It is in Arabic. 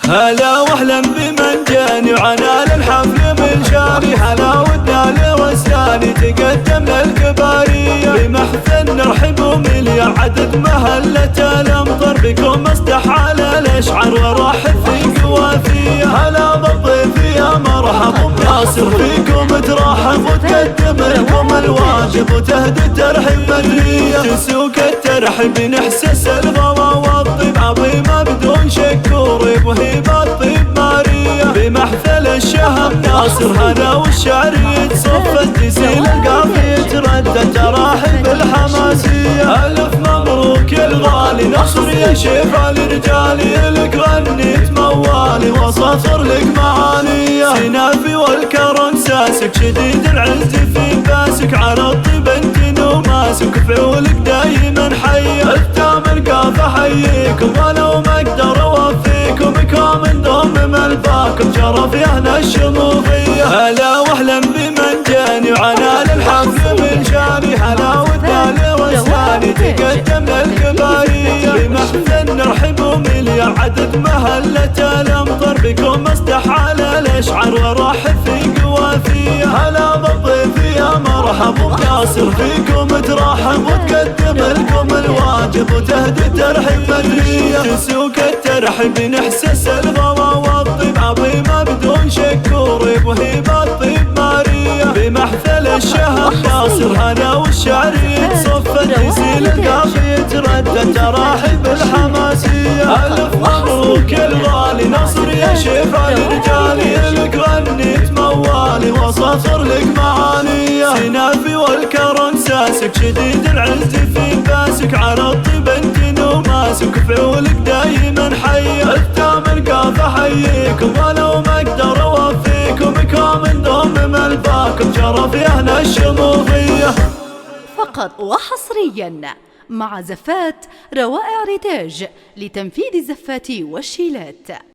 هلا واهلا بمن جاني وعنال الحفل من شاني، حلاوتنا لرساني تقدم للكبارية بمحفل نرحب ومليا عدد مهلة الامطر بكم اصدح على الاشعار ورحب في قوافية. هلا بالضيف يا مرحب بناصر فيكم ترحب وتقدم لكم الواجب وتهدي الترحيب مدرية. تسوق الترحيب نحسس الغوا والطيب عظيمة بدون شك وريب وهيبة طيب مارية بمحفل الشهم ناصر. هلا والشعر يتصف التسيل القافية تردد تراحب الحماسية. ألف مبروك الغالي نصر يا شيفا لرجالي لك غنيت موالي وصفر لك معانية. سنافي والكرم ساسك شديد العز في باسك على الطيب انت نوماسك فعولك دايما حية. التام القافة حييكم ولو ما اقدر اوفيكم كومن ضم ملفاكم شرف يا اهل الشموخية. هلا واهلا بمن جاني وعنال الحفل من شاني، حلاوتنا لرساني تقدم للكبارية بمحفل نرحب ومليا عدد مهلة الامطر بكم اصدح على الاشعار ورحب في قوافية. هلا بالضيف يا مرحب بناصر فيكم ترحب وتقدم لكم الواجب وتهدي الترحيب مدرية. تسوق الترحيب نحسس الغوا والطيب عظيمة بدون شك وريب وهيبة طيب مارية بمحفل الشهم ناصر. هلا والشعر يتصف التسيل القافية تردد تراحب الحماسية. ألف مبروك الغالي نصر يا شيفا لرجالي لك غنيت موالي وصفر لك معانية. سنافي والكرم ساسك شديد العز في باسك على الطيب انت نوماسك فعولك دايما حية. التام القافة حييكم ولو ما اقدر اوفيكم كومن ضم ملفاكم شرف يا اهل الشموخية. فقط وحصريا مع زفات روائع ريتاج لتنفيذ الزفات والشيلات.